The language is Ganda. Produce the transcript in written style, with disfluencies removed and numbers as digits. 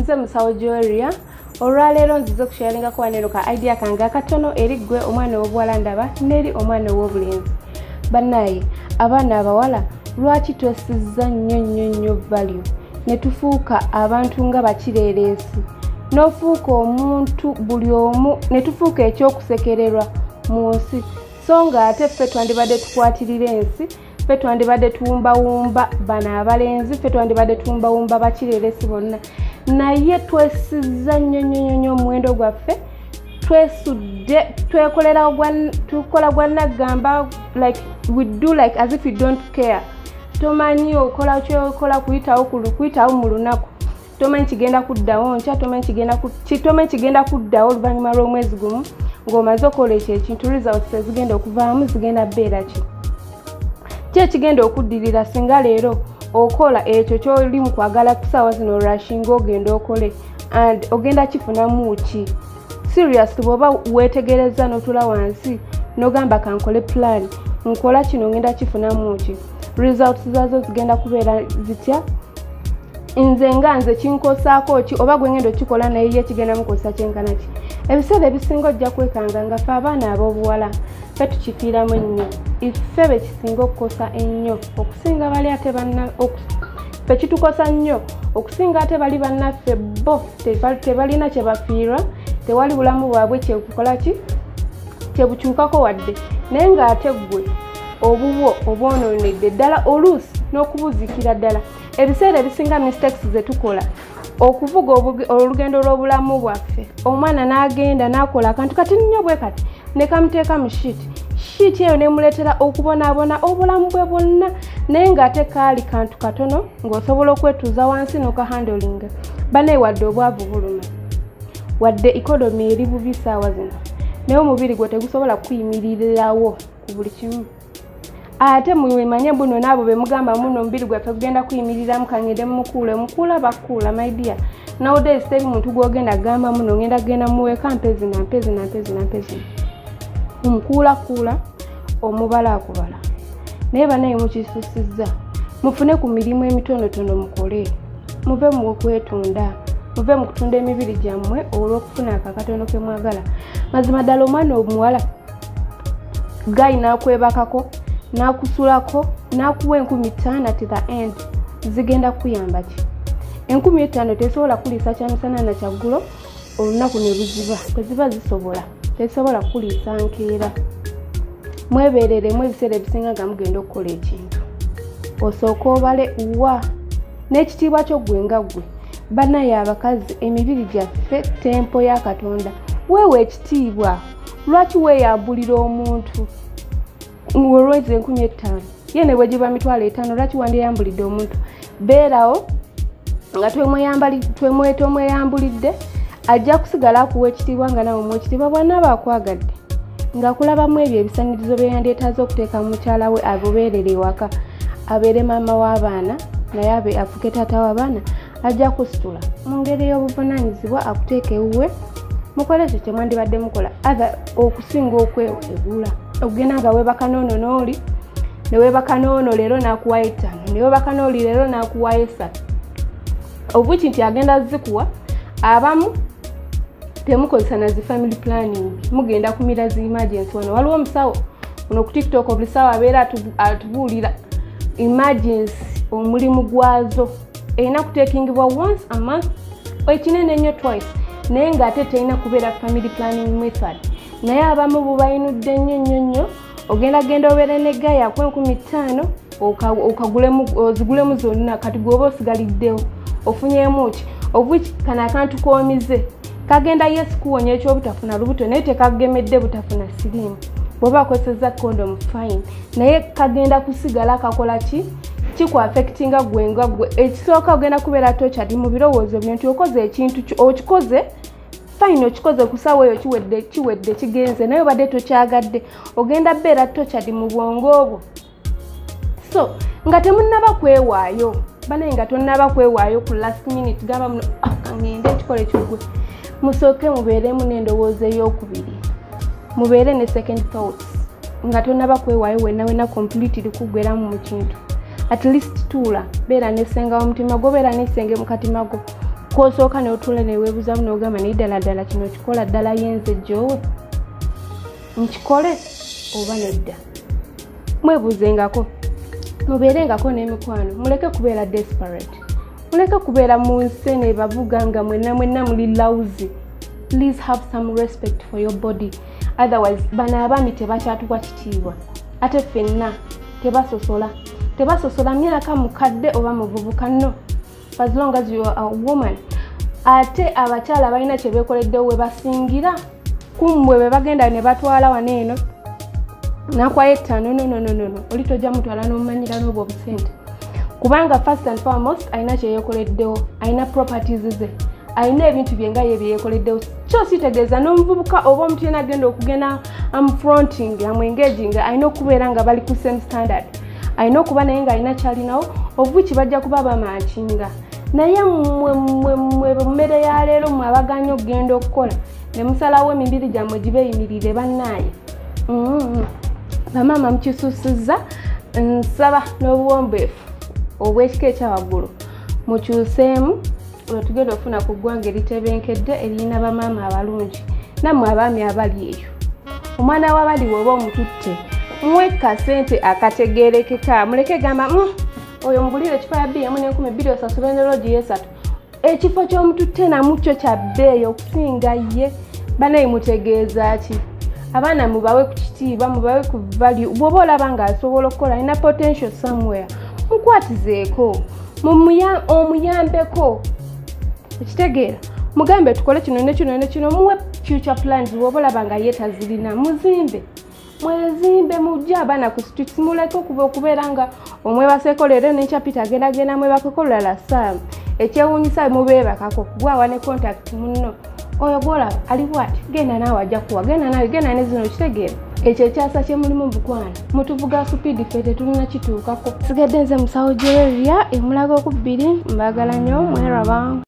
nze musawo Joria olwaleero nzize okusharinga kwa neno ka idea kange akatono eri gwe omwana w'obuwala ndaba neri omwana w'obulenzi. Bannaye abaana abawala lwaki twesizza nnyo value ne tufuuka abantu nga bakireereesi n'ofuuka omuntu buli omu ne tufuuka ekyokusekererwa mu nsi so nga ate ffe twandibadde tukwatirira ensi ffe twandibadde tuwumbawumba bano abalenzi ffe twandibadde tuwumbawumba bakireereesi bonna naye twesizza nnyo omuwendo gwaffe twesudde tukola gwanagamba like we do like as if we don't care. Tomanyi okola kyokola kuyitawo mu lunaku tomanyi kigenda kuddawo nkya tomanyi kigenda kuddawo oluvannyuma lw'omwezi gumu ng'omaze okola ekyo ekintu results ezigenda okuvaamu zigenda beera ki ekigenda okuddirira singa leero okola ekyo ky'oli mu kwagala kusaawa zino rushinga ogenda okole and ogenda kifunamu ki seriously bw'oba weetegereza n'otula wansi n'ogamba kankole plan nkola kino ngenda kifunamu ki results zazo zigenda kubeera zitya nze nga nze kinkosaako ki oba gwe ngenda okikola naye ye kigenda mukosa kyenkana ki ebiseera ebisinga ojja kwekanga nga ffe abaana ab'obuwala ffe tukifiiramu ennyo iffe be kisinga okukosa ennyo okusinga bali ate ffe kitukosa nnyo okusinga ate bali bannaffe bo tebalina kye bafiirwa tewali bulamu bwabwe kyekukola ki kyebukyukako wadde naye ng'ate ggwe obubwo obwonoonedde ddala oluusi n'okubuzikira ddala ebiseera ebisinga mistakes ze tukola okuvuga olugendo lw'obulamu bwaffe omwana n'agenda n'akola akantu kati nnyo bwe kati ne kamuteeka mu shiiti eyo nemuleetera okubonaabona obulamu bwe bwonna naye ng'ate kaali kantu katono ng'osobola okwetuuza wansi n'okahandolinga banaye wadde obwavu buluma wadde ikodomi eri bubi saawa zino naye omubiri gwe tegusobola kuyimirirawo ku buli kimu ate mwemanye buno nabo bemugamba muno omubiri gwaffe gugenda kuyimiriramu kangende mukuula bakuula my dear nowadays teri muntu gwogenda gamba muno ngenda genda muweka mpezi omukuula omubala akubala naye banaye mukisusizza mufune ku mirimu emitonotono mukole muve mu kwetunda muve mu kutunda emibiri gyammwe olw'okufuna akakatono ke mwagala mazima ddala omwana omuwala gayi n'akwebakako nakusulako nakuwa 50,000 to the end zigenda kuyamba ki 50,000 tesobola kuliisa kyamisana na kyaggulo olunaku ne luziba kweziba zisobola tesobola kuliisa nkeera mwebeereremu ebiseera ebisinga nga mugenda okukola ekintu osooka obale wa n'ekitiibwa kyo gwe nga ggwe banaye abakazi emibiri gyaffe tempo ya Katonda weewe ekitiibwa lwaki weeyambulira omuntu olwezi 15,000 ye ne bwe giba 5,000 lwaki wandiyambulidde omuntu beerawo nga twemweyambulidde ajja kusigala akuwa ekitiibwa nga nawe omwekitiibwa bw'anaaba akwagadde ng'akulabamu ebyo ebisanirizo bye yandyetaaze okuteeka mu mukyala we abubeerere ewaka abeere maama w'abaana naye abe afuke taata w'abaana ajja kusitula mu ngeri y'obuvunaanyizibwa akuteeka ewuwe mukole ekyo kye mwandibadde mukola okusinga okwewebula ogenda nga weebaka noono n'oli ne weebaka noono leero n'akuwayo 5 ne weebaka n'oli leero n'akuwayo 3 obuki nti agenda zikuwa abamu temukozesa na zi family planning mugenda kumira zi emergency wano waliwo omusawo ono ku TikTok buli sawa abeera atubuulira emergency omulimu gwazo erina kuteekingibwa once a month ekinene nnyo twice naye ng'ate terina kubeera family planning method naye abamu bubayinudde nnyo ogenda obeera ne gaya akwa 50,000 ozigulemu zonna kati gwoba osigaliddewo ofunyemu ki obwiki kana akantu koomize kagenda yes kuwonya ekyobutafuna lubuto naye tekagemedde butafuna sirimu bw'oba akozesezza condom fine naye kagenda kusigala kakola ki kikuaffectinga gwe nga gwe ekisooka ogenda kubeera tochadi mu birowoozo byo nti okoze ekintu okikoze fine okikoze kusaawa eyo kiwedde kigenze naye obadde tokyagadde ogenda beera tochadi mu bwongo obwo so nga temunnaba kwewaayo banaye nga tonnaba kwewaayo ku last minute gamba muno kangende ekikole kigwe musooke mubeeremu n'endowooza ey'okubiri mubeere ne second thoughts nga tonnaba kwewaayo wenna completely kuggweramu mu kintu at least tuula beera nesenga omutima gwo beera nesenge mu katima gwo Kosooka n'otula neweebuzamu n'ogamba naye ddala kino kikola ddala yenze jjoowe nkikole oba nedda. Mwebuuzengako, mubeerengako n'emikwano, muleke kubeera desperate, muleke kubeera mu nsene bavuga nga mwenna muli lousy. Please have some respect for your body. Otherwise bano abaami tebakyatuwa kitiibwa ate ffenna tebasosola myaka mukadde oba muvubuka no, as long as you are a woman. Ate abakyala balina kye beekoleddewo we basingira kummwe bwe bagenda ne batwala wano eno nakwayetta no oli tojja mutwala n'omumanyira n'obwo obusente kubanga first and foremost alina kye yeekoleddewo, alina properties ze, alina ebintu bye nga ye bye yeekoleddewo. Kyo sitegeeza n'omuvubuka oba omuntu yena agenda okugenda amfronting amwengaging alina okubeera nga bali ku same standard, alina okuba naye nga alina kyalinawo obwiki bajja kuba bamakinga. Naye mwe mmere ya leero mwe abaganya okugenda okukola ne musalawo emibiri gyammwe gibeeyimirire bannaaye. Bamaama mukisuusizza, nsaba n'obuwombeefu obw'ekika ekyawaggulu mukyuseemu olwo tugenda okufuna ku ggwanga eritebenkedde eriyina bamaama abalungi. Nammwe abaami abali eyo, omwana w'abali woba omututte muwe kasente akategeerekeka, muleke gamba oyo mugulire ekifa ya bbiya emu n'enkumi bbiri osasule ne loogi y'esatu. Ekifo ky'omututte namukyo kya bbeeyi okusinga ye. Banaye mutegeeza ki? Abaana mubawe ku kitiibwa, mubawe ku value. Bw'oba olaba ng'asobola okukola alina potential somewhere, mukwatizeeko omuyambeko. Ekitegeera mugambe tukole kino ne kino, muwe future plans. Bw'oba olaba nga ye tazirina mwezimbe mujje abaana ku streets, muleke okubeera nga omwebaseeko leero n'ekyapita agenda mwebakeko lulala ssaawa. Ekyewuunyisa mubeebakako gwawa ne contact munno oyo gwolaba ali bw'ati, genda naawe ajja kuwa, genda ne zino. Kitegeera ekyo ekyasa kye mulimu bukwana mutuvuga supidi ffe tetulina kituukako. Sigadde nze musawo Jereria emulaga okubiri, mbagala nnyo, mweraba.